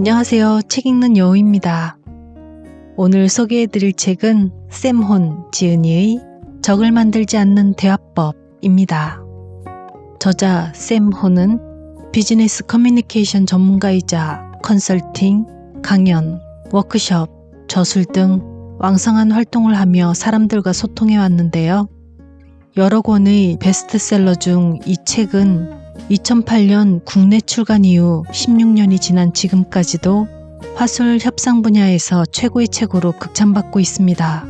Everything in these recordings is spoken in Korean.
안녕하세요. 책 읽는 여우입니다. 오늘 소개해드릴 책은 샘혼 지은이의 적을 만들지 않는 대화법입니다. 저자 샘혼은 비즈니스 커뮤니케이션 전문가이자 컨설팅, 강연, 워크숍, 저술 등 왕성한 활동을 하며 사람들과 소통해 왔는데요. 여러 권의 베스트셀러 중 이 책은 2008년 국내 출간 이후 16년이 지난 지금까지도 화술 협상 분야에서 최고의 책으로 극찬받고 있습니다.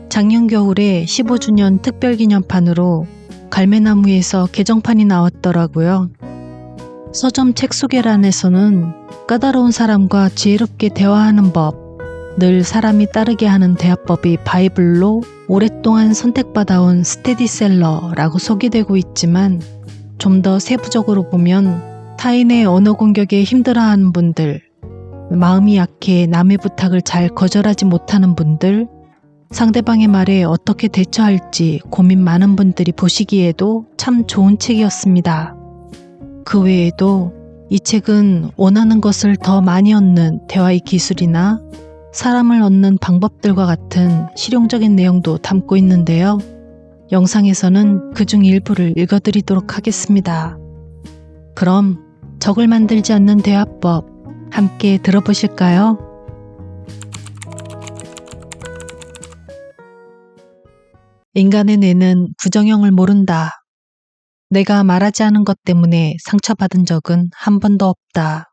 작년 겨울에 15주년 특별기념판으로 갈매나무에서 개정판이 나왔더라고요. 서점 책 소개란에서는 까다로운 사람과 지혜롭게 대화하는 법, 늘 사람이 따르게 하는 대화법이 바이블로 오랫동안 선택받아온 스테디셀러라고 소개되고 있지만 좀 더 세부적으로 보면 타인의 언어 공격에 힘들어하는 분들, 마음이 약해 남의 부탁을 잘 거절하지 못하는 분들, 상대방의 말에 어떻게 대처할지 고민 많은 분들이 보시기에도 참 좋은 책이었습니다. 그 외에도 이 책은 원하는 것을 더 많이 얻는 대화의 기술이나 사람을 얻는 방법들과 같은 실용적인 내용도 담고 있는데요. 영상에서는 그중 일부를 읽어드리도록 하겠습니다. 그럼 적을 만들지 않는 대화법 함께 들어보실까요? 인간의 뇌는 부정형을 모른다. 내가 말하지 않은 것 때문에 상처받은 적은 한 번도 없다.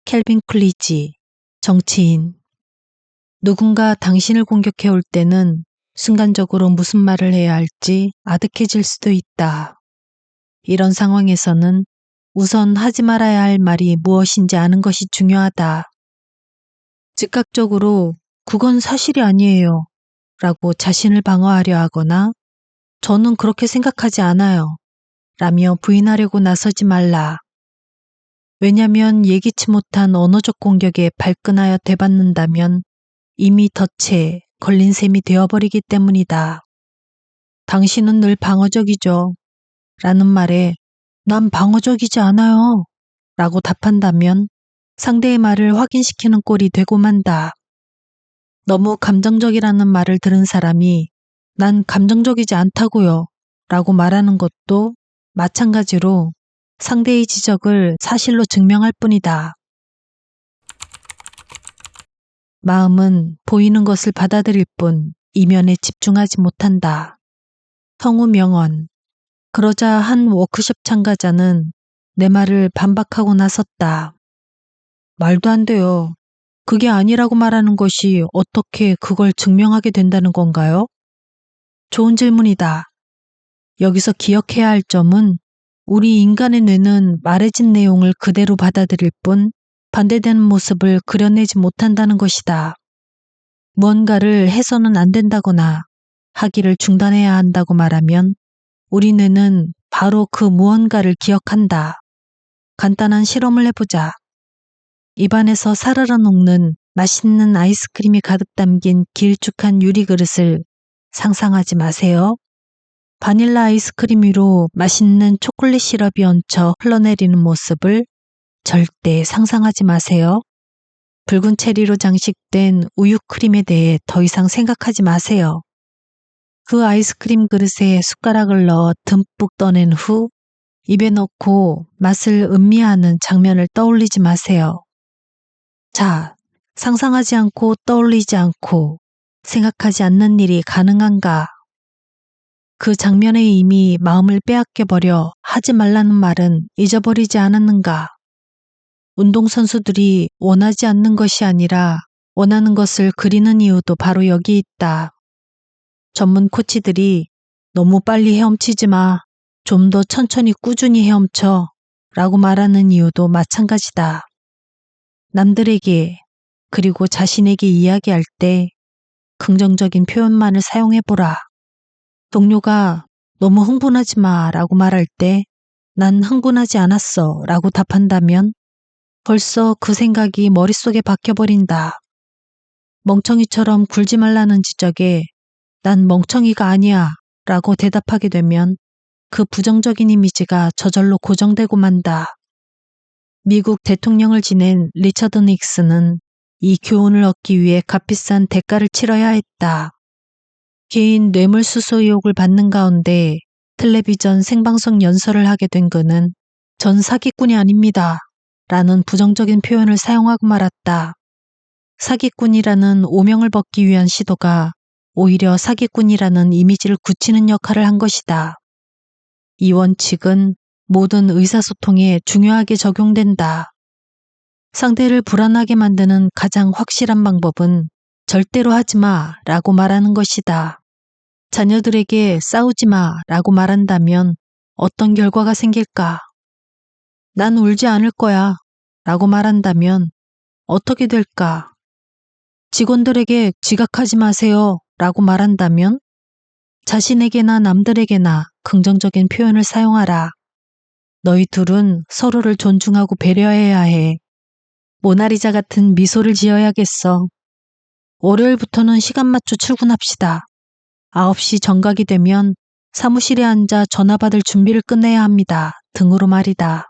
켈빈 클리지, 정치인. 누군가 당신을 공격해 올 때는 순간적으로 무슨 말을 해야 할지 아득해질 수도 있다. 이런 상황에서는 우선 하지 말아야 할 말이 무엇인지 아는 것이 중요하다. 즉각적으로 그건 사실이 아니에요 라고 자신을 방어하려 하거나 저는 그렇게 생각하지 않아요 라며 부인하려고 나서지 말라. 왜냐면 예기치 못한 언어적 공격에 발끈하여 대받는다면 이미 덫에 걸린 셈이 되어버리기 때문이다. 당신은 늘 방어적이죠. 라는 말에 난 방어적이지 않아요. 라고 답한다면 상대의 말을 확인시키는 꼴이 되고 만다. 너무 감정적이라는 말을 들은 사람이 난 감정적이지 않다고요. 라고 말하는 것도 마찬가지로 상대의 지적을 사실로 증명할 뿐이다. 마음은 보이는 것을 받아들일 뿐 이면에 집중하지 못한다. 성우 명언. 그러자 한 워크숍 참가자는 내 말을 반박하고 나섰다. 말도 안 돼요. 그게 아니라고 말하는 것이 어떻게 그걸 증명하게 된다는 건가요? 좋은 질문이다. 여기서 기억해야 할 점은 우리 인간의 뇌는 말해진 내용을 그대로 받아들일 뿐 반대되는 모습을 그려내지 못한다는 것이다. 무언가를 해서는 안 된다거나 하기를 중단해야 한다고 말하면 우리 뇌는 바로 그 무언가를 기억한다. 간단한 실험을 해보자. 입안에서 사르르 녹는 맛있는 아이스크림이 가득 담긴 길쭉한 유리그릇을 상상하지 마세요. 바닐라 아이스크림 위로 맛있는 초콜릿 시럽이 얹혀 흘러내리는 모습을 절대 상상하지 마세요. 붉은 체리로 장식된 우유 크림에 대해 더 이상 생각하지 마세요. 그 아이스크림 그릇에 숟가락을 넣어 듬뿍 떠낸 후 입에 넣고 맛을 음미하는 장면을 떠올리지 마세요. 자, 상상하지 않고 떠올리지 않고 생각하지 않는 일이 가능한가? 그 장면에 이미 마음을 빼앗겨버려 하지 말라는 말은 잊어버리지 않았는가? 운동선수들이 원하지 않는 것이 아니라 원하는 것을 그리는 이유도 바로 여기 있다. 전문 코치들이 너무 빨리 헤엄치지 마. 좀 더 천천히 꾸준히 헤엄쳐. 라고 말하는 이유도 마찬가지다. 남들에게 그리고 자신에게 이야기할 때 긍정적인 표현만을 사용해보라. 동료가 너무 흥분하지 마 라고 말할 때 난 흥분하지 않았어 라고 답한다면 벌써 그 생각이 머릿속에 박혀버린다. 멍청이처럼 굴지 말라는 지적에 난 멍청이가 아니야 라고 대답하게 되면 그 부정적인 이미지가 저절로 고정되고 만다. 미국 대통령을 지낸 리처드 닉슨은 이 교훈을 얻기 위해 값비싼 대가를 치러야 했다. 개인 뇌물수수 의혹을 받는 가운데 텔레비전 생방송 연설을 하게 된 그는 전 사기꾼이 아닙니다. 라는 부정적인 표현을 사용하고 말았다. 사기꾼이라는 오명을 벗기 위한 시도가 오히려 사기꾼이라는 이미지를 굳히는 역할을 한 것이다. 이 원칙은 모든 의사소통에 중요하게 적용된다. 상대를 불안하게 만드는 가장 확실한 방법은 절대로 하지 마 라고 말하는 것이다. 자녀들에게 싸우지 마 라고 말한다면 어떤 결과가 생길까? 난 울지 않을 거야 라고 말한다면 어떻게 될까? 직원들에게 지각하지 마세요 라고 말한다면 자신에게나 남들에게나 긍정적인 표현을 사용하라. 너희 둘은 서로를 존중하고 배려해야 해. 모나리자 같은 미소를 지어야겠어. 월요일부터는 시간 맞춰 출근합시다. 9시 정각이 되면 사무실에 앉아 전화 받을 준비를 끝내야 합니다. 등으로 말이다.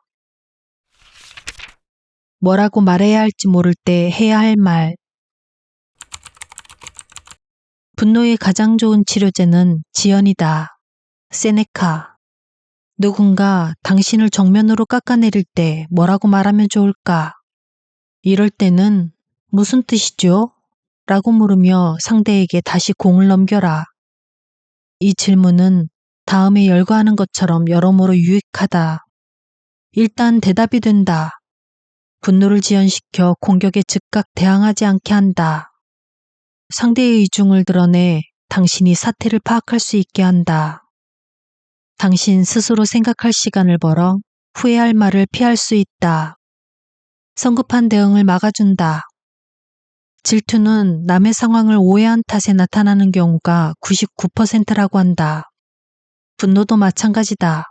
뭐라고 말해야 할지 모를 때 해야 할 말. 분노의 가장 좋은 치료제는 지연이다. 세네카. 누군가 당신을 정면으로 깎아내릴 때 뭐라고 말하면 좋을까? 이럴 때는 무슨 뜻이죠? 라고 물으며 상대에게 다시 공을 넘겨라. 이 질문은 다음에 열거하는 것처럼 여러모로 유익하다. 일단 대답이 된다. 분노를 지연시켜 공격에 즉각 대항하지 않게 한다. 상대의 이중을 드러내 당신이 사태를 파악할 수 있게 한다. 당신 스스로 생각할 시간을 벌어 후회할 말을 피할 수 있다. 성급한 대응을 막아준다. 질투는 남의 상황을 오해한 탓에 나타나는 경우가 99%라고 한다. 분노도 마찬가지다.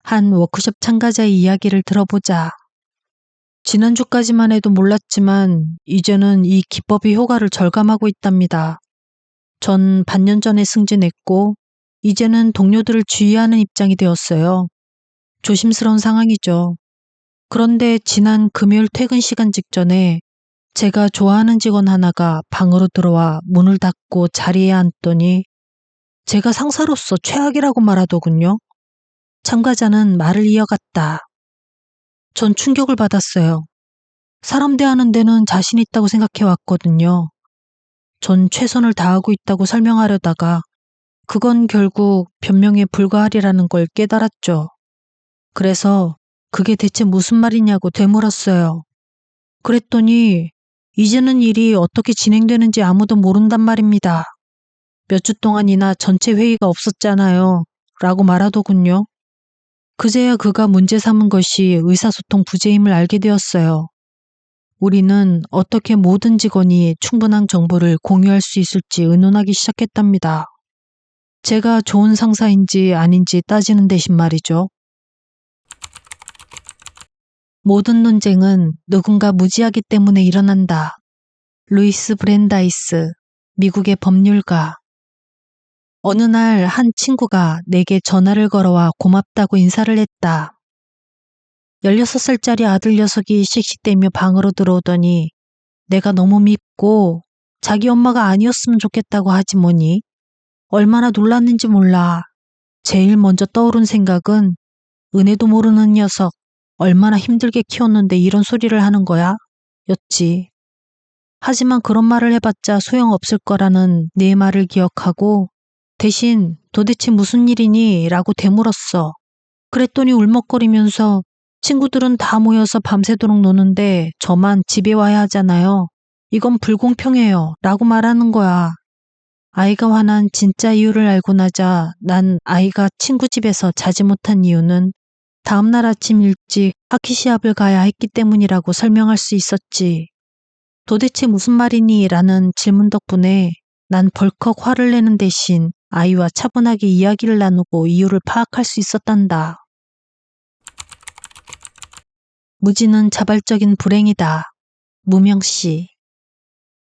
한 워크숍 참가자의 이야기를 들어보자. 지난주까지만 해도 몰랐지만 이제는 이 기법이 효과를 절감하고 있답니다. 전 반년 전에 승진했고 이제는 동료들을 주의하는 입장이 되었어요. 조심스러운 상황이죠. 그런데 지난 금요일 퇴근 시간 직전에 제가 좋아하는 직원 하나가 방으로 들어와 문을 닫고 자리에 앉더니 제가 상사로서 최악이라고 말하더군요. 참가자는 말을 이어갔다. 전 충격을 받았어요. 사람 대하는 데는 자신 있다고 생각해 왔거든요. 전 최선을 다하고 있다고 설명하려다가 그건 결국 변명에 불과하리라는 걸 깨달았죠. 그래서 그게 대체 무슨 말이냐고 되물었어요. 그랬더니 이제는 일이 어떻게 진행되는지 아무도 모른단 말입니다. 몇 주 동안이나 전체 회의가 없었잖아요. 라고 말하더군요. 그제야 그가 문제 삼은 것이 의사소통 부재임을 알게 되었어요. 우리는 어떻게 모든 직원이 충분한 정보를 공유할 수 있을지 의논하기 시작했답니다. 제가 좋은 상사인지 아닌지 따지는 대신 말이죠. 모든 논쟁은 누군가 무지하기 때문에 일어난다. 루이스 브랜다이스, 미국의 법률가. 어느 날 한 친구가 내게 전화를 걸어와 고맙다고 인사를 했다. 16살짜리 아들 녀석이 씩씩대며 방으로 들어오더니 내가 너무 밉고 자기 엄마가 아니었으면 좋겠다고 하지 뭐니. 얼마나 놀랐는지 몰라. 제일 먼저 떠오른 생각은 은혜도 모르는 녀석 얼마나 힘들게 키웠는데 이런 소리를 하는 거야? 였지. 하지만 그런 말을 해봤자 소용없을 거라는 내 말을 기억하고 대신 도대체 무슨 일이니? 라고 되물었어. 그랬더니 울먹거리면서 친구들은 다 모여서 밤새도록 노는데 저만 집에 와야 하잖아요. 이건 불공평해요. 라고 말하는 거야. 아이가 화난 진짜 이유를 알고 나자 난 아이가 친구 집에서 자지 못한 이유는 다음날 아침 일찍 하키 시합을 가야 했기 때문이라고 설명할 수 있었지. 도대체 무슨 말이니? 라는 질문 덕분에 난 벌컥 화를 내는 대신 아이와 차분하게 이야기를 나누고 이유를 파악할 수 있었단다. 무지는 자발적인 불행이다. 무명씨.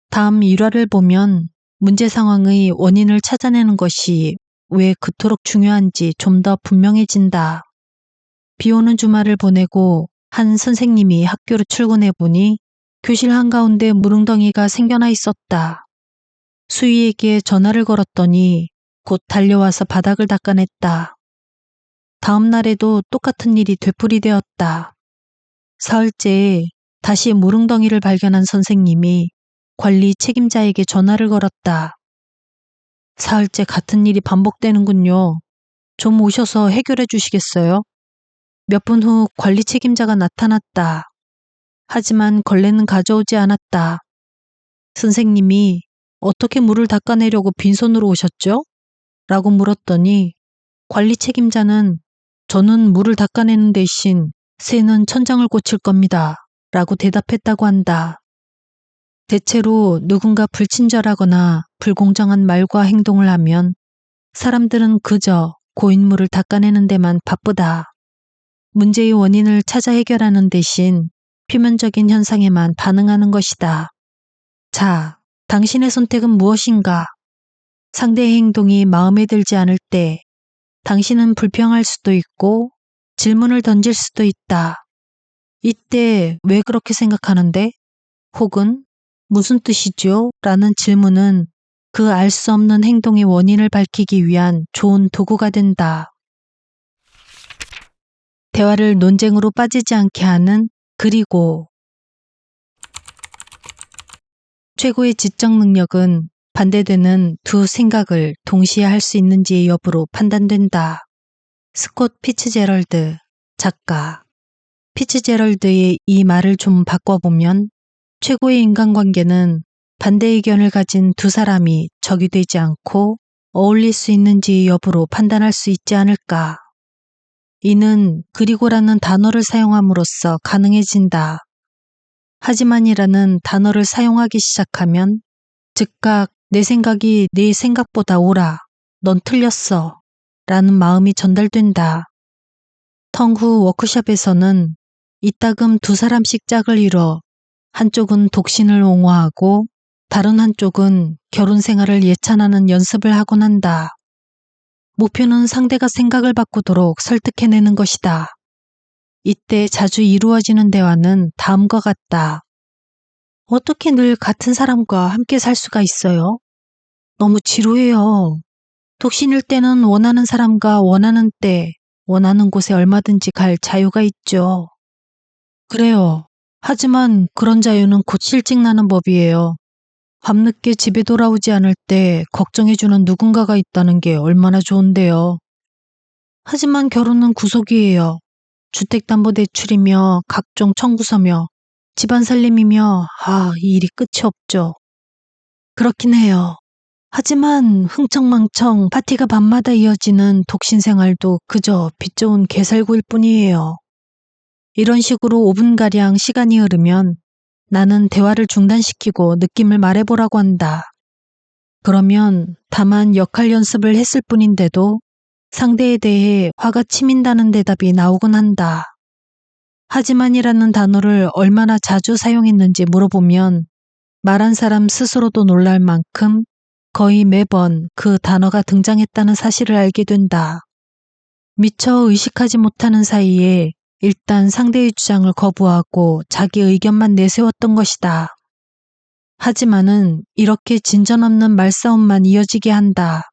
다음 일화를 보면 문제 상황의 원인을 찾아내는 것이 왜 그토록 중요한지 좀 더 분명해진다. 비 오는 주말을 보내고 한 선생님이 학교로 출근해 보니 교실 한가운데 무릉덩이가 생겨나 있었다. 수희에게 전화를 걸었더니 곧 달려와서 바닥을 닦아냈다. 다음 날에도 똑같은 일이 되풀이되었다. 사흘째에 다시 무릉덩이를 발견한 선생님이 관리 책임자에게 전화를 걸었다. 사흘째 같은 일이 반복되는군요. 좀 오셔서 해결해 주시겠어요? 몇 분 후 관리 책임자가 나타났다. 하지만 걸레는 가져오지 않았다. 선생님이 어떻게 물을 닦아내려고 빈손으로 오셨죠? 라고 물었더니 관리 책임자는 저는 물을 닦아내는 대신 새는 천장을 고칠 겁니다. 라고 대답했다고 한다. 대체로 누군가 불친절하거나 불공정한 말과 행동을 하면 사람들은 그저 고인물을 닦아내는 데만 바쁘다. 문제의 원인을 찾아 해결하는 대신 표면적인 현상에만 반응하는 것이다. 자, 당신의 선택은 무엇인가? 상대의 행동이 마음에 들지 않을 때 당신은 불평할 수도 있고 질문을 던질 수도 있다. 이때 왜 그렇게 생각하는데? 혹은 무슨 뜻이죠? 라는 질문은 그 알 수 없는 행동의 원인을 밝히기 위한 좋은 도구가 된다. 대화를 논쟁으로 빠지지 않게 하는 그리고 최고의 지적 능력은 반대되는 두 생각을 동시에 할 수 있는지의 여부로 판단된다. 스콧 피츠제럴드 작가. 피츠제럴드의 이 말을 좀 바꿔보면 최고의 인간관계는 반대 의견을 가진 두 사람이 적이 되지 않고 어울릴 수 있는지의 여부로 판단할 수 있지 않을까. 이는 그리고라는 단어를 사용함으로써 가능해진다. 하지만이라는 단어를 사용하기 시작하면 즉각 내 생각이 네 생각보다 옳아. 넌 틀렸어. 라는 마음이 전달된다. 텅후 워크숍에서는 이따금 두 사람씩 짝을 이뤄 한쪽은 독신을 옹호하고 다른 한쪽은 결혼 생활을 예찬하는 연습을 하곤 한다. 목표는 상대가 생각을 바꾸도록 설득해내는 것이다. 이때 자주 이루어지는 대화는 다음과 같다. 어떻게 늘 같은 사람과 함께 살 수가 있어요? 너무 지루해요. 독신일 때는 원하는 사람과 원하는 때, 원하는 곳에 얼마든지 갈 자유가 있죠. 그래요. 하지만 그런 자유는 곧 실직나는 법이에요. 밤늦게 집에 돌아오지 않을 때 걱정해주는 누군가가 있다는 게 얼마나 좋은데요. 하지만 결혼은 구속이에요. 주택담보대출이며 각종 청구서며 집안 살림이며 이 일이 끝이 없죠. 그렇긴 해요. 하지만 흥청망청 파티가 밤마다 이어지는 독신 생활도 그저 빛 좋은 개살구일 뿐이에요. 이런 식으로 5분가량 시간이 흐르면 나는 대화를 중단시키고 느낌을 말해보라고 한다. 그러면 다만 역할 연습을 했을 뿐인데도 상대에 대해 화가 치민다는 대답이 나오곤 한다. 하지만이라는 단어를 얼마나 자주 사용했는지 물어보면 말한 사람 스스로도 놀랄 만큼 거의 매번 그 단어가 등장했다는 사실을 알게 된다. 미처 의식하지 못하는 사이에 일단 상대의 주장을 거부하고 자기 의견만 내세웠던 것이다. 하지만은 이렇게 진전 없는 말싸움만 이어지게 한다.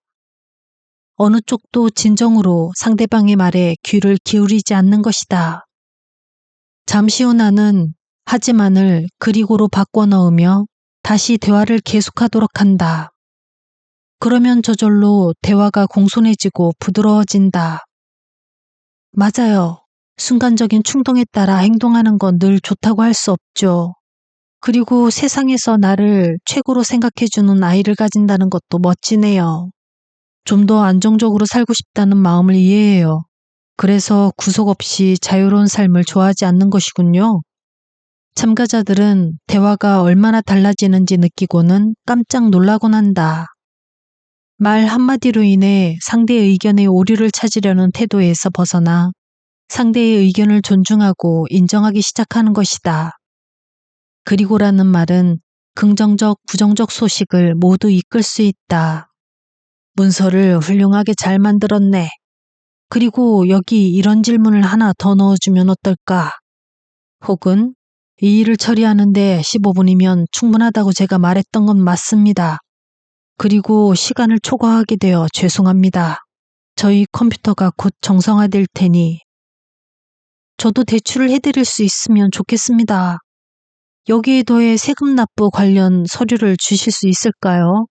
어느 쪽도 진정으로 상대방의 말에 귀를 기울이지 않는 것이다. 잠시 후 나는 하지만을 그리고로 바꿔 넣으며 다시 대화를 계속하도록 한다. 그러면 저절로 대화가 공손해지고 부드러워진다. 맞아요. 순간적인 충동에 따라 행동하는 건 늘 좋다고 할 수 없죠. 그리고 세상에서 나를 최고로 생각해주는 아이를 가진다는 것도 멋지네요. 좀 더 안정적으로 살고 싶다는 마음을 이해해요. 그래서 구속 없이 자유로운 삶을 좋아하지 않는 것이군요. 참가자들은 대화가 얼마나 달라지는지 느끼고는 깜짝 놀라곤 한다. 말 한마디로 인해 상대의 의견의 오류를 찾으려는 태도에서 벗어나 상대의 의견을 존중하고 인정하기 시작하는 것이다. 그리고라는 말은 긍정적, 부정적 소식을 모두 이끌 수 있다. 문서를 훌륭하게 잘 만들었네. 그리고 여기 이런 질문을 하나 더 넣어주면 어떨까? 혹은 이 일을 처리하는데 15분이면 충분하다고 제가 말했던 건 맞습니다. 그리고 시간을 초과하게 되어 죄송합니다. 저희 컴퓨터가 곧 정상화될 테니 저도 대출을 해드릴 수 있으면 좋겠습니다. 여기에 더해 세금 납부 관련 서류를 주실 수 있을까요?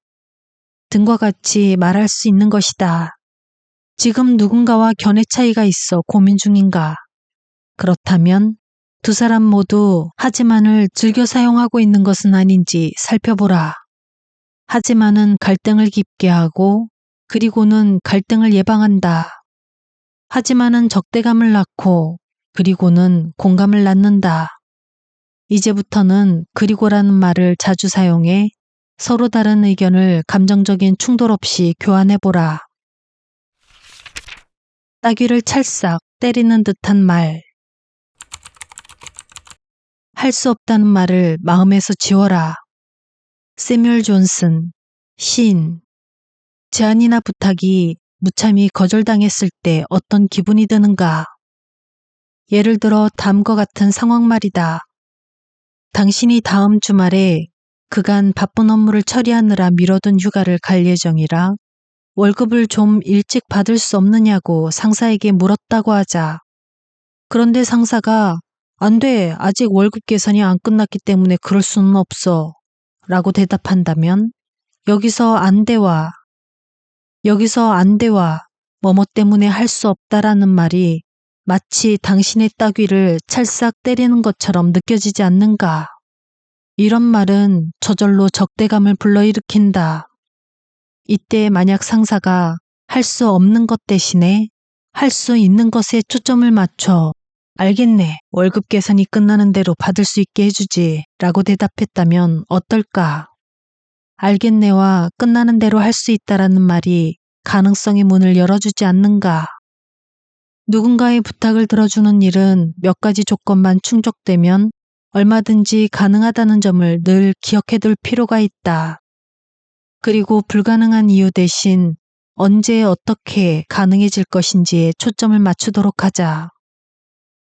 등과 같이 말할 수 있는 것이다. 지금 누군가와 견해 차이가 있어 고민 중인가? 그렇다면 두 사람 모두 하지만을 즐겨 사용하고 있는 것은 아닌지 살펴보라. 하지만은 갈등을 깊게 하고 그리고는 갈등을 예방한다. 하지만은 적대감을 낳고 그리고는 공감을 낳는다. 이제부터는 그리고라는 말을 자주 사용해 서로 다른 의견을 감정적인 충돌 없이 교환해보라. 따귀를 찰싹 때리는 듯한 말. 할 수 없다는 말을 마음에서 지워라. 세뮤얼 존슨, 시인. 제안이나 부탁이 무참히 거절당했을 때 어떤 기분이 드는가? 예를 들어 다음과 같은 상황 말이다. 당신이 다음 주말에 그간 바쁜 업무를 처리하느라 미뤄둔 휴가를 갈 예정이라 월급을 좀 일찍 받을 수 없느냐고 상사에게 물었다고 하자. 그런데 상사가 안 돼, 아직 월급 계산이 안 끝났기 때문에 그럴 수는 없어 라고 대답한다면 여기서 안 돼와 뭐뭐 때문에 할 수 없다라는 말이 마치 당신의 따귀를 찰싹 때리는 것처럼 느껴지지 않는가? 이런 말은 저절로 적대감을 불러일으킨다. 이때 만약 상사가 할 수 없는 것 대신에 할 수 있는 것에 초점을 맞춰 알겠네, 월급 계산이 끝나는 대로 받을 수 있게 해주지 라고 대답했다면 어떨까? 알겠네와 끝나는 대로 할 수 있다라는 말이 가능성의 문을 열어주지 않는가? 누군가의 부탁을 들어주는 일은 몇 가지 조건만 충족되면 얼마든지 가능하다는 점을 늘 기억해둘 필요가 있다. 그리고 불가능한 이유 대신 언제 어떻게 가능해질 것인지에 초점을 맞추도록 하자.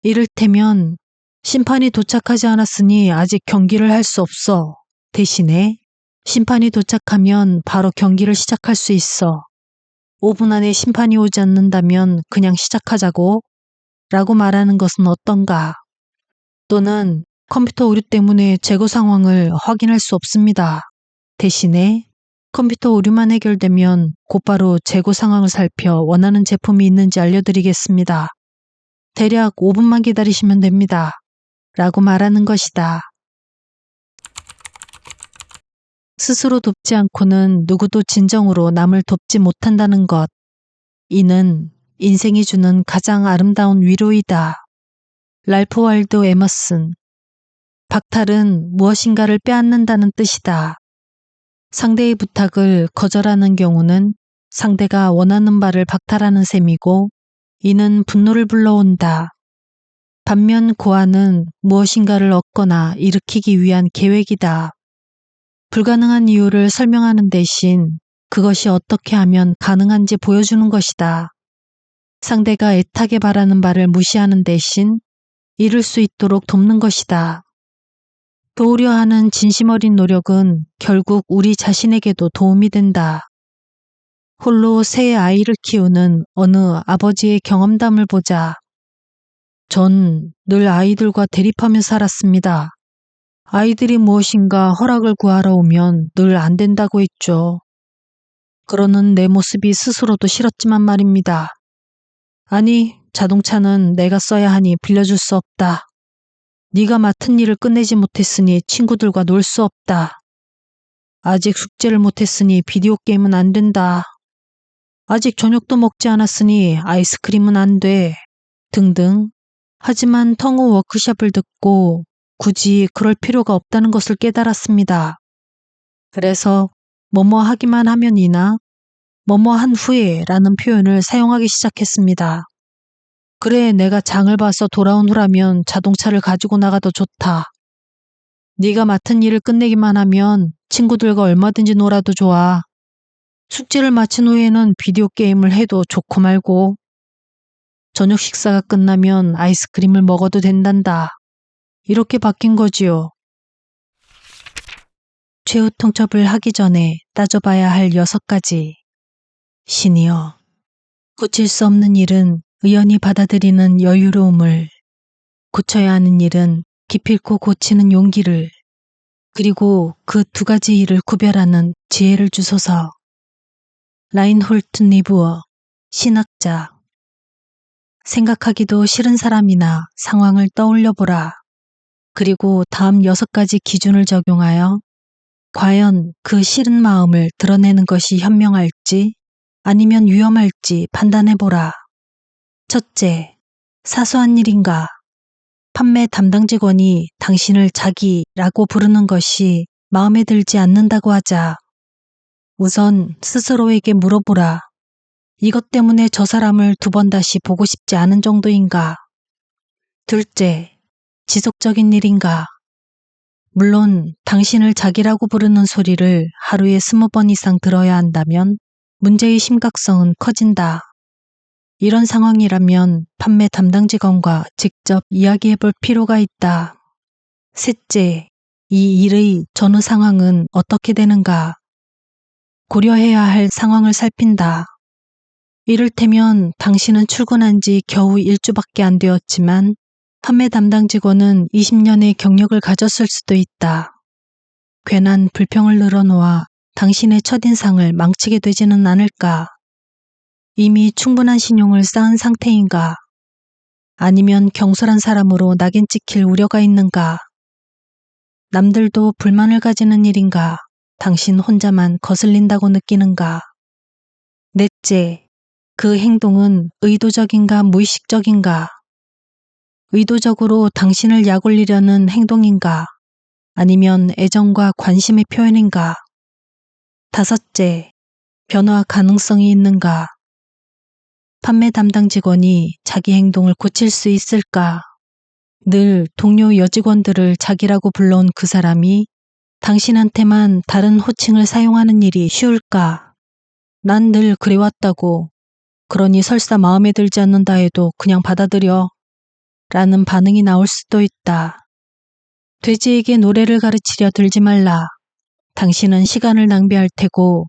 이를테면 심판이 도착하지 않았으니 아직 경기를 할 수 없어. 대신에 심판이 도착하면 바로 경기를 시작할 수 있어. 5분 안에 심판이 오지 않는다면 그냥 시작하자고 라고 말하는 것은 어떤가? 또는 컴퓨터 오류 때문에 재고 상황을 확인할 수 없습니다. 대신에 컴퓨터 오류만 해결되면 곧바로 재고 상황을 살펴 원하는 제품이 있는지 알려드리겠습니다. 대략 5분만 기다리시면 됩니다. 라고 말하는 것이다. 스스로 돕지 않고는 누구도 진정으로 남을 돕지 못한다는 것. 이는 인생이 주는 가장 아름다운 위로이다. 랄프 월도 에머슨. 박탈은 무엇인가를 빼앗는다는 뜻이다. 상대의 부탁을 거절하는 경우는 상대가 원하는 바를 박탈하는 셈이고 이는 분노를 불러온다. 반면 고안은 무엇인가를 얻거나 일으키기 위한 계획이다. 불가능한 이유를 설명하는 대신 그것이 어떻게 하면 가능한지 보여주는 것이다. 상대가 애타게 바라는 바를 무시하는 대신 이룰 수 있도록 돕는 것이다. 도우려 하는 진심 어린 노력은 결국 우리 자신에게도 도움이 된다. 홀로 새 아이를 키우는 어느 아버지의 경험담을 보자. 전 늘 아이들과 대립하며 살았습니다. 아이들이 무엇인가 허락을 구하러 오면 늘 안 된다고 했죠. 그러는 내 모습이 스스로도 싫었지만 말입니다. 아니, 자동차는 내가 써야 하니 빌려줄 수 없다. 네가 맡은 일을 끝내지 못했으니 친구들과 놀 수 없다. 아직 숙제를 못했으니 비디오 게임은 안 된다. 아직 저녁도 먹지 않았으니 아이스크림은 안 돼. 등등. 하지만 텅우 워크숍을 듣고 굳이 그럴 필요가 없다는 것을 깨달았습니다. 그래서 뭐뭐 하기만 하면이나 뭐뭐 한 후에 라는 표현을 사용하기 시작했습니다. 그래, 내가 장을 봐서 돌아온 후라면 자동차를 가지고 나가도 좋다. 네가 맡은 일을 끝내기만 하면 친구들과 얼마든지 놀아도 좋아. 숙제를 마친 후에는 비디오 게임을 해도 좋고 말고. 저녁 식사가 끝나면 아이스크림을 먹어도 된단다. 이렇게 바뀐 거지요. 최후 통첩을 하기 전에 따져봐야 할 6가지. 신이여, 고칠 수 없는 일은 의연히 받아들이는 여유로움을, 고쳐야 하는 일은 기필코 고치는 용기를, 그리고 그 2가지 일을 구별하는 지혜를 주소서. 라인홀트 니부어, 신학자. 생각하기도 싫은 사람이나 상황을 떠올려보라. 그리고 다음 6가지 기준을 적용하여 과연 그 싫은 마음을 드러내는 것이 현명할지 아니면 위험할지 판단해보라. 첫째, 사소한 일인가? 판매 담당 직원이 당신을 자기라고 부르는 것이 마음에 들지 않는다고 하자. 우선 스스로에게 물어보라. 이것 때문에 저 사람을 2번 다시 보고 싶지 않은 정도인가? 둘째, 지속적인 일인가? 물론 당신을 자기라고 부르는 소리를 하루에 20번 이상 들어야 한다면 문제의 심각성은 커진다. 이런 상황이라면 판매 담당 직원과 직접 이야기해 볼 필요가 있다. 셋째, 이 일의 전후 상황은 어떻게 되는가? 고려해야 할 상황을 살핀다. 이를테면 당신은 출근한 지 겨우 1주밖에 안 되었지만 판매 담당 직원은 20년의 경력을 가졌을 수도 있다. 괜한 불평을 늘어놓아 당신의 첫인상을 망치게 되지는 않을까? 이미 충분한 신용을 쌓은 상태인가? 아니면 경솔한 사람으로 낙인 찍힐 우려가 있는가? 남들도 불만을 가지는 일인가? 당신 혼자만 거슬린다고 느끼는가? 넷째, 그 행동은 의도적인가 무의식적인가? 의도적으로 당신을 약올리려는 행동인가? 아니면 애정과 관심의 표현인가? 다섯째, 변화 가능성이 있는가? 판매 담당 직원이 자기 행동을 고칠 수 있을까? 늘 동료 여직원들을 자기라고 불러온 그 사람이 당신한테만 다른 호칭을 사용하는 일이 쉬울까? 난 늘 그래왔다고. 그러니 설사 마음에 들지 않는다 해도 그냥 받아들여. 라는 반응이 나올 수도 있다. 돼지에게 노래를 가르치려 들지 말라. 당신은 시간을 낭비할 테고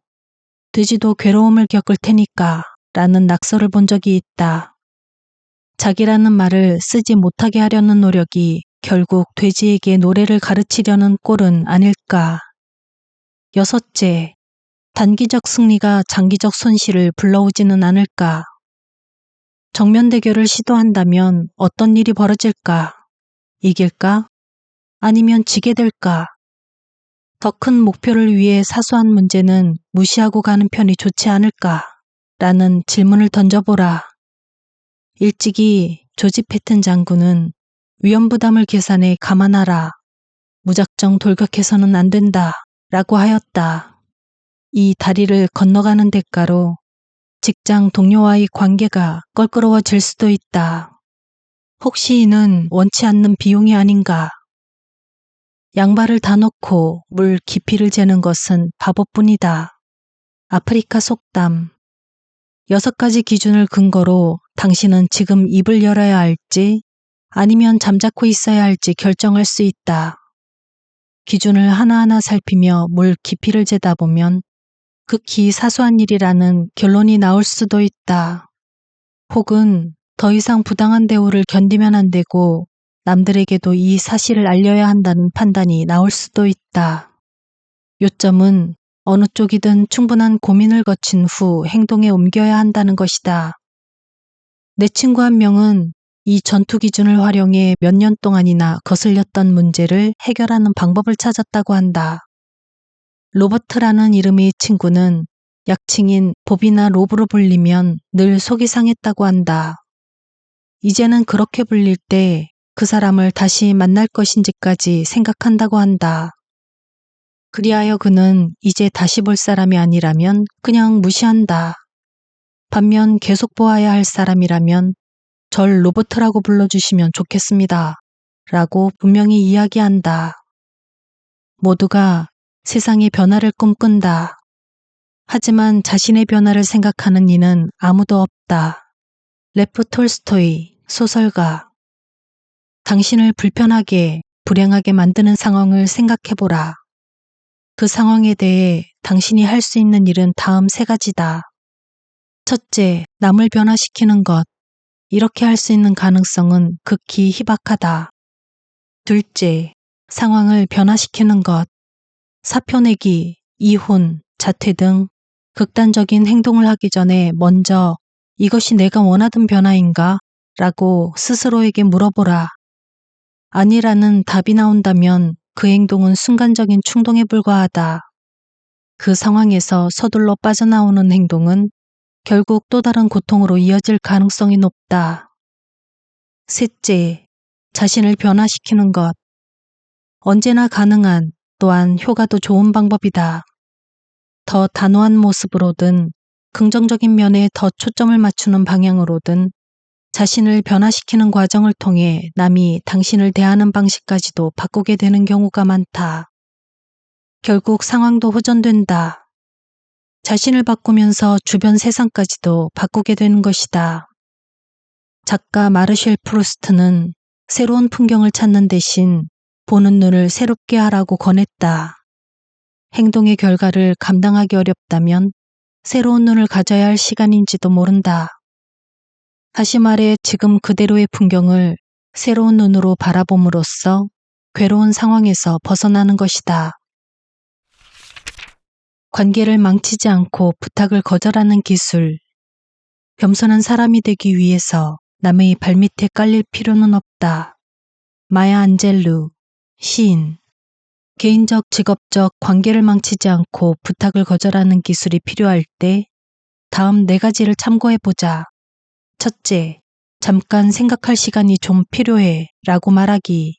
돼지도 괴로움을 겪을 테니까 라는 낙서를 본 적이 있다. 자기라는 말을 쓰지 못하게 하려는 노력이 결국 돼지에게 노래를 가르치려는 꼴은 아닐까. 여섯째, 단기적 승리가 장기적 손실을 불러오지는 않을까. 정면 대결을 시도한다면 어떤 일이 벌어질까? 이길까? 아니면 지게 될까? 더 큰 목표를 위해 사소한 문제는 무시하고 가는 편이 좋지 않을까? 라는 질문을 던져보라. 일찍이 조지 패튼 장군은 위험부담을 계산해 감안하라. 무작정 돌격해서는 안 된다. 라고 하였다. 이 다리를 건너가는 대가로 직장 동료와의 관계가 껄끄러워질 수도 있다. 혹시 이는 원치 않는 비용이 아닌가? 양발을 다 넣고 물 깊이를 재는 것은 바보뿐이다. 아프리카 속담. 6가지 기준을 근거로 당신은 지금 입을 열어야 할지 아니면 잠자코 있어야 할지 결정할 수 있다. 기준을 하나하나 살피며 물 깊이를 재다 보면 극히 사소한 일이라는 결론이 나올 수도 있다. 혹은 더 이상 부당한 대우를 견디면 안 되고 남들에게도 이 사실을 알려야 한다는 판단이 나올 수도 있다. 요점은 어느 쪽이든 충분한 고민을 거친 후 행동에 옮겨야 한다는 것이다. 내 친구 한 명은 이 전투 기준을 활용해 몇 년 동안이나 거슬렸던 문제를 해결하는 방법을 찾았다고 한다. 로버트라는 이름의 친구는 약칭인 봅이나 로브로 불리면 늘 속이 상했다고 한다. 이제는 그렇게 불릴 때 그 사람을 다시 만날 것인지까지 생각한다고 한다. 그리하여 그는 이제 다시 볼 사람이 아니라면 그냥 무시한다. 반면 계속 보아야 할 사람이라면 절 로버트라고 불러주시면 좋겠습니다. 라고 분명히 이야기한다. 모두가 세상의 변화를 꿈꾼다. 하지만 자신의 변화를 생각하는 이는 아무도 없다. 레프 톨스토이, 소설가. 당신을 불편하게 불행하게 만드는 상황을 생각해보라. 그 상황에 대해 당신이 할 수 있는 일은 다음 세 가지다. 첫째, 남을 변화시키는 것. 이렇게 할 수 있는 가능성은 극히 희박하다. 둘째, 상황을 변화시키는 것. 사표 내기, 이혼, 자퇴 등 극단적인 행동을 하기 전에 먼저 이것이 내가 원하던 변화인가? 라고 스스로에게 물어보라. 아니라는 답이 나온다면 그 행동은 순간적인 충동에 불과하다. 그 상황에서 서둘러 빠져나오는 행동은 결국 또 다른 고통으로 이어질 가능성이 높다. 셋째, 자신을 변화시키는 것. 언제나 가능한 또한 효과도 좋은 방법이다. 더 단호한 모습으로든 긍정적인 면에 더 초점을 맞추는 방향으로든 자신을 변화시키는 과정을 통해 남이 당신을 대하는 방식까지도 바꾸게 되는 경우가 많다. 결국 상황도 호전된다. 자신을 바꾸면서 주변 세상까지도 바꾸게 되는 것이다. 작가 마르쉘 프루스트는 새로운 풍경을 찾는 대신 보는 눈을 새롭게 하라고 권했다. 행동의 결과를 감당하기 어렵다면 새로운 눈을 가져야 할 시간인지도 모른다. 다시 말해 지금 그대로의 풍경을 새로운 눈으로 바라봄으로써 괴로운 상황에서 벗어나는 것이다. 관계를 망치지 않고 부탁을 거절하는 기술. 겸손한 사람이 되기 위해서 남의 발밑에 깔릴 필요는 없다. 마야 안젤루, 시인. 개인적, 직업적 관계를 망치지 않고 부탁을 거절하는 기술이 필요할 때 다음 4가지를 참고해보자. 첫째, 잠깐 생각할 시간이 좀 필요해 라고 말하기.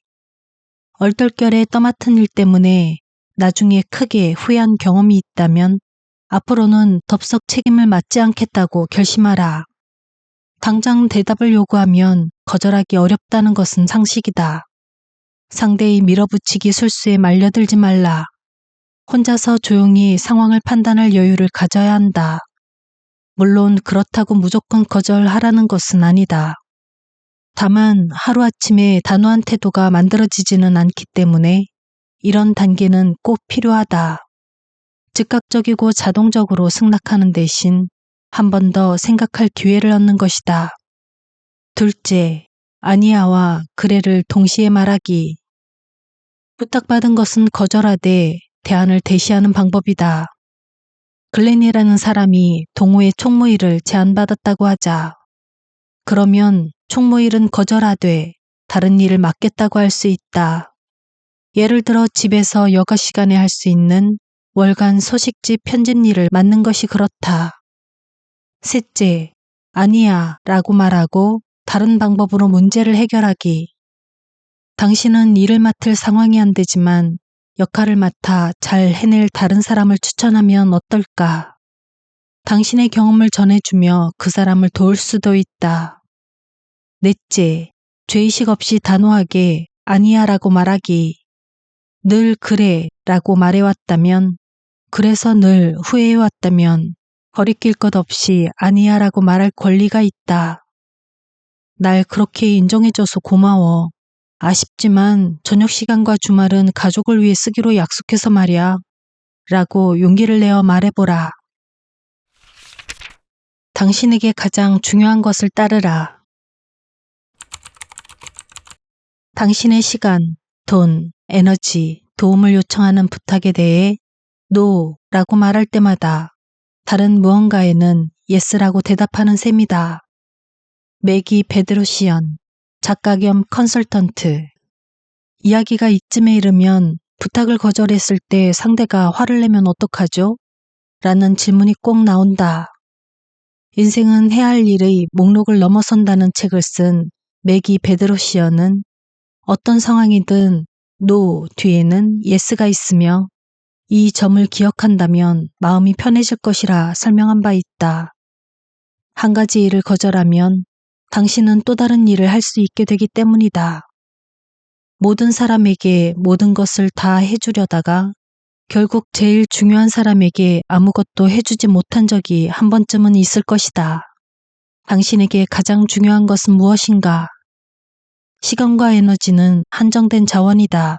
얼떨결에 떠맡은 일 때문에 나중에 크게 후회한 경험이 있다면 앞으로는 덥석 책임을 맡지 않겠다고 결심하라. 당장 대답을 요구하면 거절하기 어렵다는 것은 상식이다. 상대의 밀어붙이기 술수에 말려들지 말라. 혼자서 조용히 상황을 판단할 여유를 가져야 한다. 물론 그렇다고 무조건 거절하라는 것은 아니다. 다만 하루아침에 단호한 태도가 만들어지지는 않기 때문에 이런 단계는 꼭 필요하다. 즉각적이고 자동적으로 승낙하는 대신 한 번 더 생각할 기회를 얻는 것이다. 둘째, 아니야와 그래를 동시에 말하기. 부탁받은 것은 거절하되 대안을 대시하는 방법이다. 글렌이라는 사람이 동호회 총무일을 제안받았다고 하자. 그러면 총무일은 거절하되 다른 일을 맡겠다고 할 수 있다. 예를 들어 집에서 여가 시간에 할 수 있는 월간 소식지 편집 일을 맡는 것이 그렇다. 셋째, 아니야 라고 말하고 다른 방법으로 문제를 해결하기. 당신은 일을 맡을 상황이 안 되지만 역할을 맡아 잘 해낼 다른 사람을 추천하면 어떨까? 당신의 경험을 전해주며 그 사람을 도울 수도 있다. 넷째, 죄의식 없이 단호하게 아니야 라고 말하기. 늘 그래 라고 말해왔다면, 그래서 늘 후회해왔다면 거리낄 것 없이 아니야 라고 말할 권리가 있다. 날 그렇게 인정해줘서 고마워. 아쉽지만 저녁 시간과 주말은 가족을 위해 쓰기로 약속해서 말이야. 라고 용기를 내어 말해보라. 당신에게 가장 중요한 것을 따르라. 당신의 시간, 돈, 에너지, 도움을 요청하는 부탁에 대해 NO 라고 말할 때마다 다른 무언가에는 YES라고 대답하는 셈이다. 매기 베드로시언, 작가 겸 컨설턴트. 이야기가 이쯤에 이르면 부탁을 거절했을 때 상대가 화를 내면 어떡하죠? 라는 질문이 꼭 나온다. 인생은 해야 할 일의 목록을 넘어선다는 책을 쓴 매기 베드로시언은 어떤 상황이든 NO 뒤에는 YES가 있으며 이 점을 기억한다면 마음이 편해질 것이라 설명한 바 있다. 한 가지 일을 거절하면 당신은 또 다른 일을 할 수 있게 되기 때문이다. 모든 사람에게 모든 것을 다 해주려다가 결국 제일 중요한 사람에게 아무것도 해주지 못한 적이 한 번쯤은 있을 것이다. 당신에게 가장 중요한 것은 무엇인가? 시간과 에너지는 한정된 자원이다.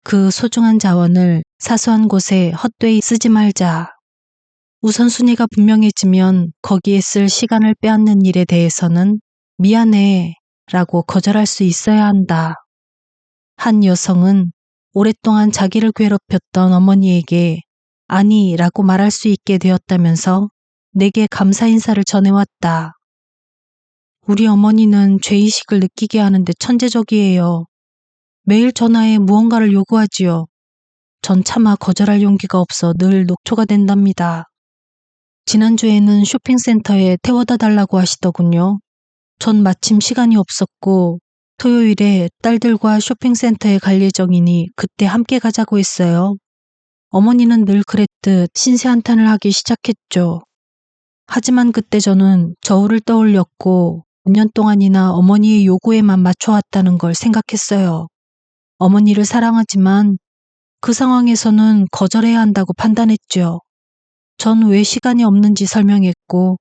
그 소중한 자원을 사소한 곳에 헛되이 쓰지 말자. 우선순위가 분명해지면 거기에 쓸 시간을 빼앗는 일에 대해서는 미안해 라고 거절할 수 있어야 한다. 한 여성은 오랫동안 자기를 괴롭혔던 어머니에게 아니 라고 말할 수 있게 되었다면서 내게 감사 인사를 전해왔다. 우리 어머니는 죄의식을 느끼게 하는데 천재적이에요. 매일 전화해 무언가를 요구하지요. 전 차마 거절할 용기가 없어 늘 녹초가 된답니다. 지난주에는 쇼핑센터에 태워다 달라고 하시더군요. 전 마침 시간이 없었고 토요일에 딸들과 쇼핑센터에 갈 예정이니 그때 함께 가자고 했어요. 어머니는 늘 그랬듯 신세한탄을 하기 시작했죠. 하지만 그때 저는 저울을 떠올렸고 5년 동안이나 어머니의 요구에만 맞춰왔다는 걸 생각했어요. 어머니를 사랑하지만 그 상황에서는 거절해야 한다고 판단했죠. 전 왜 시간이 없는지 설명했고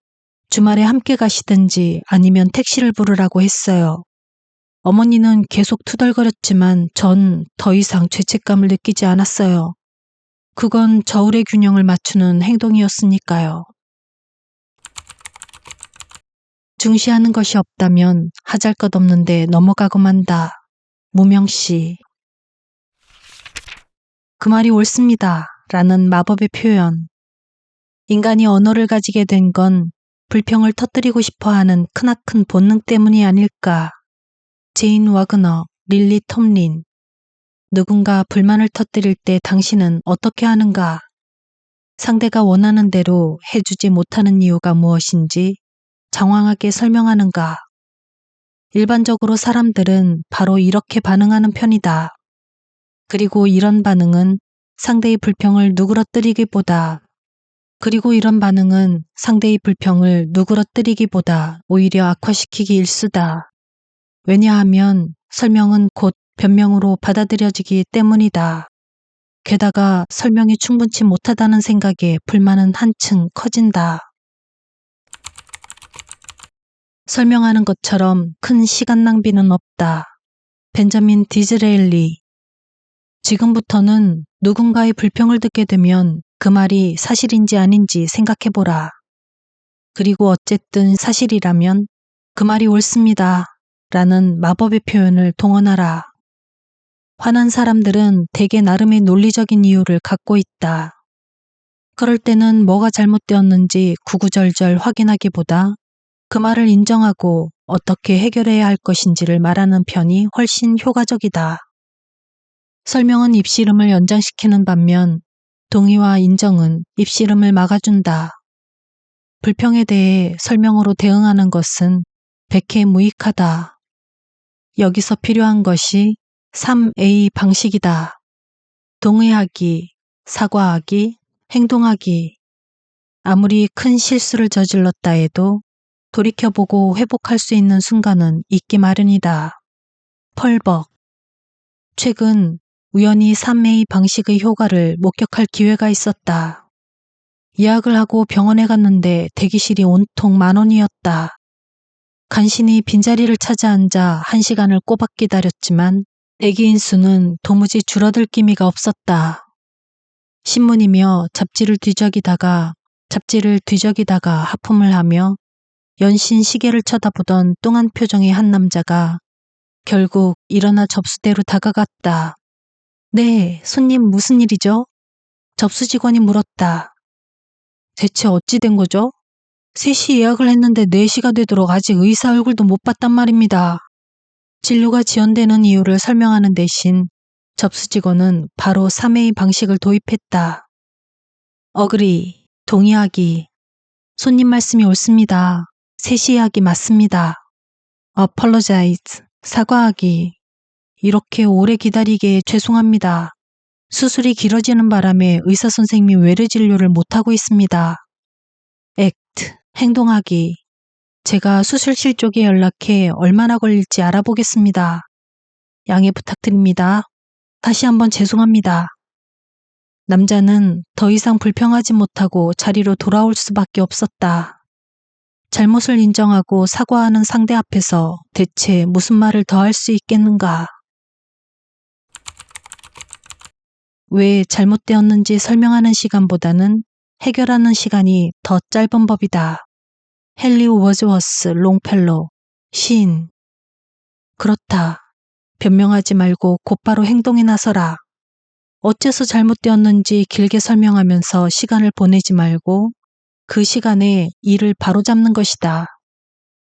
주말에 함께 가시든지 아니면 택시를 부르라고 했어요. 어머니는 계속 투덜거렸지만 전 더 이상 죄책감을 느끼지 않았어요. 그건 저울의 균형을 맞추는 행동이었으니까요. 중시하는 것이 없다면 하잘것없는데 넘어가고 만다. 무명씨. 그 말이 옳습니다. 라는 마법의 표현. 인간이 언어를 가지게 된 건 불평을 터뜨리고 싶어하는 크나큰 본능 때문이 아닐까. 제인 와그너, 릴리 톰린. 누군가 불만을 터뜨릴 때 당신은 어떻게 하는가? 상대가 원하는 대로 해주지 못하는 이유가 무엇인지 장황하게 설명하는가? 일반적으로 사람들은 바로 이렇게 반응하는 편이다. 그리고 이런 반응은 상대의 불평을 누그러뜨리기보다 오히려 악화시키기 일쑤다. 왜냐하면 설명은 곧 변명으로 받아들여지기 때문이다. 게다가 설명이 충분치 못하다는 생각에 불만은 한층 커진다. 설명하는 것처럼 큰 시간 낭비는 없다. 벤자민 디즈레일리. 지금부터는 누군가의 불평을 듣게 되면 그 말이 사실인지 아닌지 생각해보라. 그리고 어쨌든 사실이라면 그 말이 옳습니다. 라는 마법의 표현을 동원하라. 화난 사람들은 대개 나름의 논리적인 이유를 갖고 있다. 그럴 때는 뭐가 잘못되었는지 구구절절 확인하기보다 그 말을 인정하고 어떻게 해결해야 할 것인지를 말하는 편이 훨씬 효과적이다. 설명은 입씨름을 연장시키는 반면 동의와 인정은 입씨름을 막아준다. 불평에 대해 설명으로 대응하는 것은 백해무익하다. 여기서 필요한 것이 3A 방식이다. 동의하기, 사과하기, 행동하기. 아무리 큰 실수를 저질렀다 해도 돌이켜보고 회복할 수 있는 순간은 있기 마련이다. 펄벅. 최근 우연히 3A 방식의 효과를 목격할 기회가 있었다. 예약을 하고 병원에 갔는데 대기실이 온통 만원이었다. 간신히 빈자리를 찾아 앉아 1시간을 꼬박 기다렸지만 대기인 수는 도무지 줄어들 기미가 없었다. 신문이며 잡지를 뒤적이다가 하품을 하며 연신 시계를 쳐다보던 뚱한 표정의 한 남자가 결국 일어나 접수대로 다가갔다. 네, 손님 무슨 일이죠? 접수 직원이 물었다. 대체 어찌 된 거죠? 3시 예약을 했는데 4시가 되도록 아직 의사 얼굴도 못 봤단 말입니다. 진료가 지연되는 이유를 설명하는 대신 접수 직원은 바로 3A 방식을 도입했다. 어그리, 동의하기. 손님 말씀이 옳습니다. 3시 예약이 맞습니다. apologize, 사과하기. 이렇게 오래 기다리게 죄송합니다. 수술이 길어지는 바람에 의사 선생님이 외래 진료를 못하고 있습니다. act, 행동하기. 제가 수술실 쪽에 연락해 얼마나 걸릴지 알아보겠습니다. 양해 부탁드립니다. 다시 한번 죄송합니다. 남자는 더 이상 불평하지 못하고 자리로 돌아올 수밖에 없었다. 잘못을 인정하고 사과하는 상대 앞에서 대체 무슨 말을 더 할 수 있겠는가? 왜 잘못되었는지 설명하는 시간보다는 해결하는 시간이 더 짧은 법이다. 헨리 워즈워스 롱펠로, 시인. 그렇다. 변명하지 말고 곧바로 행동에 나서라. 어째서 잘못되었는지 길게 설명하면서 시간을 보내지 말고 그 시간에 일을 바로잡는 것이다.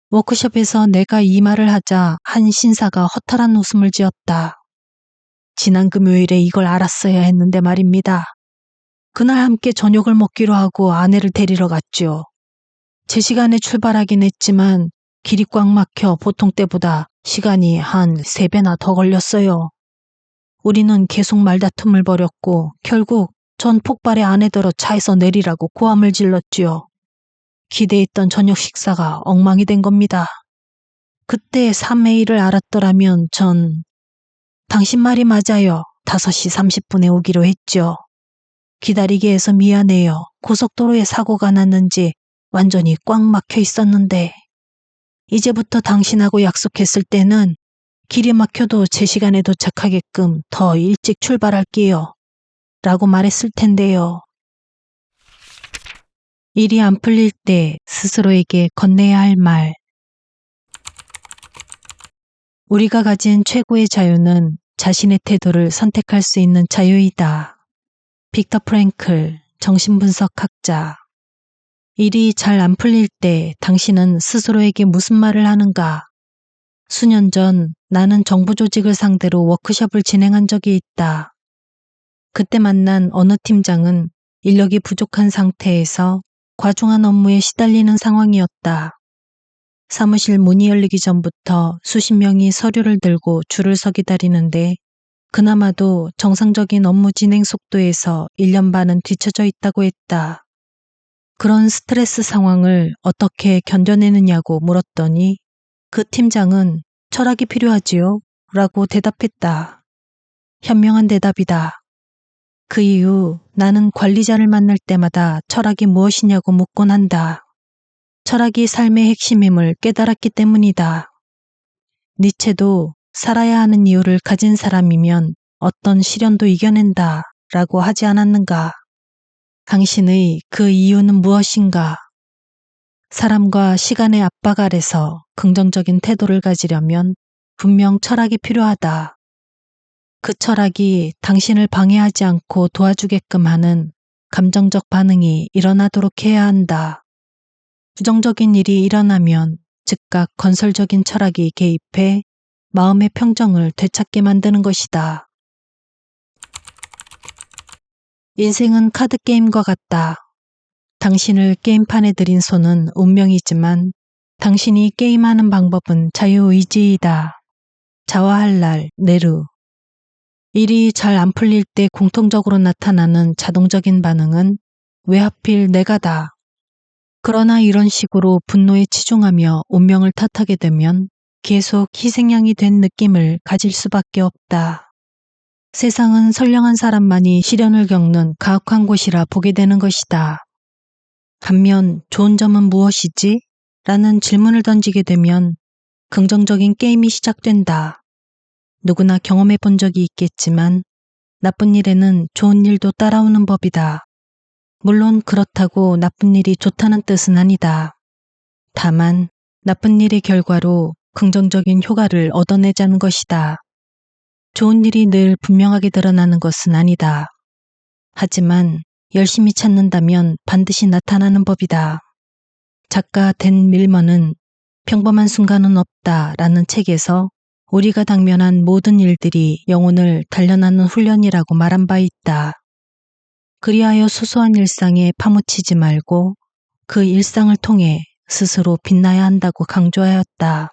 워크숍에서 내가 이 말을 하자 한 신사가 허탈한 웃음을 지었다. 지난 금요일에 이걸 알았어야 했는데 말입니다. 그날 함께 저녁을 먹기로 하고 아내를 데리러 갔죠. 제 시간에 출발하긴 했지만 길이 꽉 막혀 보통 때보다 시간이 한 3배나 더 걸렸어요. 우리는 계속 말다툼을 벌였고 결국 전 폭발에 안에 들어 차에서 내리라고 고함을 질렀지요. 기대했던 저녁 식사가 엉망이 된 겁니다. 그때 3A를 알았더라면 전 당신 말이 맞아요. 5시 30분에 오기로 했죠. 기다리게 해서 미안해요. 고속도로에 사고가 났는지 완전히 꽉 막혀 있었는데 이제부터 당신하고 약속했을 때는 길이 막혀도 제 시간에 도착하게끔 더 일찍 출발할게요. 라고 말했을 텐데요. 일이 안 풀릴 때 스스로에게 건네야 할 말. 우리가 가진 최고의 자유는 자신의 태도를 선택할 수 있는 자유이다. 빅터 프랭클, 정신분석학자. 일이 잘 안 풀릴 때 당신은 스스로에게 무슨 말을 하는가? 수년 전 나는 정부 조직을 상대로 워크숍을 진행한 적이 있다. 그때 만난 어느 팀장은 인력이 부족한 상태에서 과중한 업무에 시달리는 상황이었다. 사무실 문이 열리기 전부터 수십 명이 서류를 들고 줄을 서 기다리는데 그나마도 정상적인 업무 진행 속도에서 1년 반은 뒤처져 있다고 했다. 그런 스트레스 상황을 어떻게 견뎌내느냐고 물었더니 그 팀장은 철학이 필요하지요? 라고 대답했다. 현명한 대답이다. 그 이후 나는 관리자를 만날 때마다 철학이 무엇이냐고 묻곤 한다. 철학이 삶의 핵심임을 깨달았기 때문이다. 니체도 살아야 하는 이유를 가진 사람이면 어떤 시련도 이겨낸다 라고 하지 않았는가? 당신의 그 이유는 무엇인가? 사람과 시간의 압박 아래서 긍정적인 태도를 가지려면 분명 철학이 필요하다. 그 철학이 당신을 방해하지 않고 도와주게끔 하는 감정적 반응이 일어나도록 해야 한다. 부정적인 일이 일어나면 즉각 건설적인 철학이 개입해 마음의 평정을 되찾게 만드는 것이다. 인생은 카드게임과 같다. 당신을 게임판에 들인 손은 운명이지만 당신이 게임하는 방법은 자유의지이다. 자와할랄 네루. 일이 잘 안 풀릴 때 공통적으로 나타나는 자동적인 반응은 왜 하필 내가다. 그러나 이런 식으로 분노에 치중하며 운명을 탓하게 되면 계속 희생양이 된 느낌을 가질 수밖에 없다. 세상은 선량한 사람만이 시련을 겪는 가혹한 곳이라 보게 되는 것이다. 반면 좋은 점은 무엇이지? 라는 질문을 던지게 되면 긍정적인 게임이 시작된다. 누구나 경험해 본 적이 있겠지만 나쁜 일에는 좋은 일도 따라오는 법이다. 물론 그렇다고 나쁜 일이 좋다는 뜻은 아니다. 다만 나쁜 일의 결과로 긍정적인 효과를 얻어내자는 것이다. 좋은 일이 늘 분명하게 드러나는 것은 아니다. 하지만 열심히 찾는다면 반드시 나타나는 법이다. 작가 댄 밀먼은 평범한 순간은 없다라는 책에서 우리가 당면한 모든 일들이 영혼을 단련하는 훈련이라고 말한 바 있다. 그리하여 소소한 일상에 파묻히지 말고 그 일상을 통해 스스로 빛나야 한다고 강조하였다.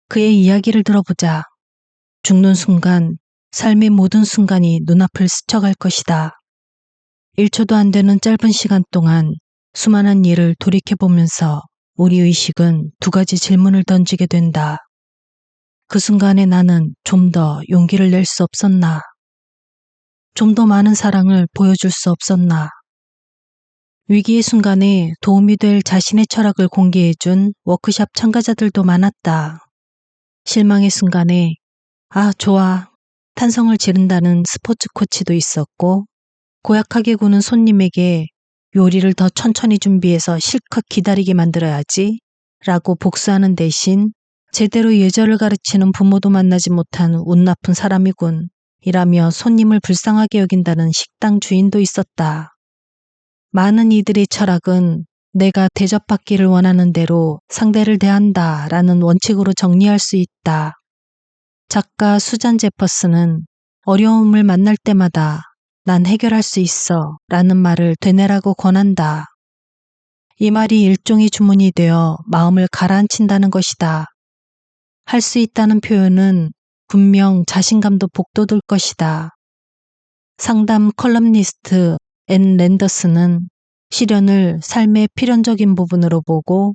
그의 이야기를 들어보자. 죽는 순간 삶의 모든 순간이 눈앞을 스쳐갈 것이다. 1초도 안 되는 짧은 시간 동안 수많은 일을 돌이켜보면서 우리 의식은 2가지 질문을 던지게 된다. 그 순간에 나는 좀 더 용기를 낼 수 없었나? 좀 더 많은 사랑을 보여줄 수 없었나? 위기의 순간에 도움이 될 자신의 철학을 공개해준 워크숍 참가자들도 많았다. 실망의 순간에 아, 좋아. 탄성을 지른다는 스포츠 코치도 있었고, 고약하게 구는 손님에게 요리를 더 천천히 준비해서 실컷 기다리게 만들어야지 라고 복수하는 대신 제대로 예절을 가르치는 부모도 만나지 못한 운 나쁜 사람이군 이라며 손님을 불쌍하게 여긴다는 식당 주인도 있었다. 많은 이들의 철학은 내가 대접받기를 원하는 대로 상대를 대한다 라는 원칙으로 정리할 수 있다. 작가 수잔 제퍼슨은 어려움을 만날 때마다 난 해결할 수 있어 라는 말을 되뇌라고 권한다. 이 말이 일종의 주문이 되어 마음을 가라앉힌다는 것이다. 할 수 있다는 표현은 분명 자신감도 북돋을 것이다. 상담 컬럼니스트 앤 랜더스는 시련을 삶의 필연적인 부분으로 보고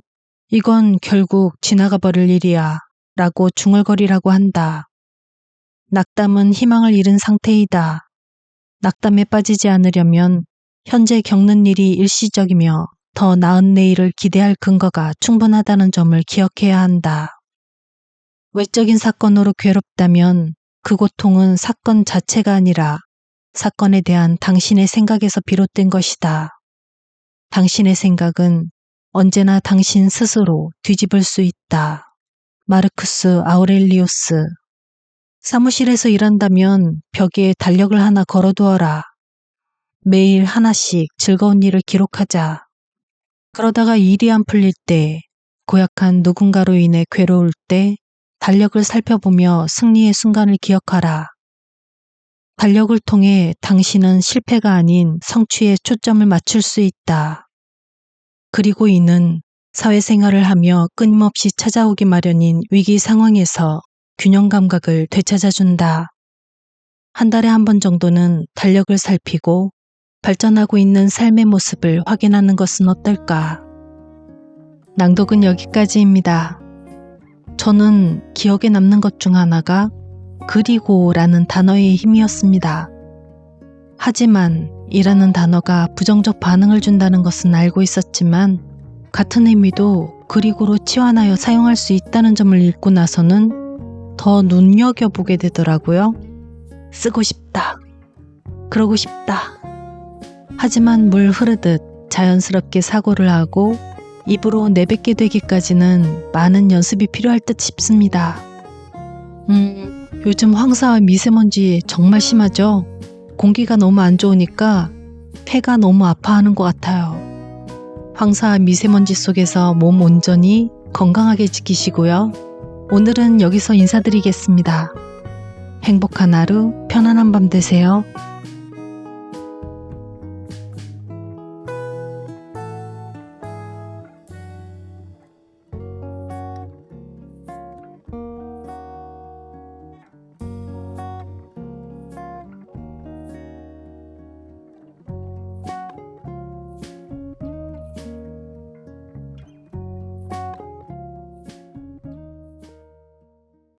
이건 결국 지나가 버릴 일이야 라고 중얼거리라고 한다. 낙담은 희망을 잃은 상태이다. 낙담에 빠지지 않으려면 현재 겪는 일이 일시적이며 더 나은 내일을 기대할 근거가 충분하다는 점을 기억해야 한다. 외적인 사건으로 괴롭다면 그 고통은 사건 자체가 아니라 사건에 대한 당신의 생각에서 비롯된 것이다. 당신의 생각은 언제나 당신 스스로 뒤집을 수 있다. 마르쿠스 아우렐리우스. 사무실에서 일한다면 벽에 달력을 하나 걸어두어라. 매일 하나씩 즐거운 일을 기록하자. 그러다가 일이 안 풀릴 때, 고약한 누군가로 인해 괴로울 때 달력을 살펴보며 승리의 순간을 기억하라. 달력을 통해 당신은 실패가 아닌 성취에 초점을 맞출 수 있다. 그리고 이는 사회생활을 하며 끊임없이 찾아오기 마련인 위기 상황에서 균형 감각을 되찾아준다. 한 달에 한 번 정도는 달력을 살피고 발전하고 있는 삶의 모습을 확인하는 것은 어떨까? 낭독은 여기까지입니다. 저는 기억에 남는 것 중 하나가 그리고라는 단어의 힘이었습니다. 하지만 이라는 단어가 부정적 반응을 준다는 것은 알고 있었지만 같은 의미도 그리고로 치환하여 사용할 수 있다는 점을 읽고 나서는 더 눈여겨보게 되더라고요. 쓰고 싶다. 그러고 싶다. 하지만 물 흐르듯 자연스럽게 사고를 하고 입으로 내뱉게 되기까지는 많은 연습이 필요할 듯 싶습니다. 요즘 황사와 미세먼지 정말 심하죠? 공기가 너무 안 좋으니까 폐가 너무 아파하는 것 같아요. 황사와 미세먼지 속에서 몸 온전히 건강하게 지키시고요. 오늘은 여기서 인사드리겠습니다. 행복한 하루, 편안한 밤 되세요.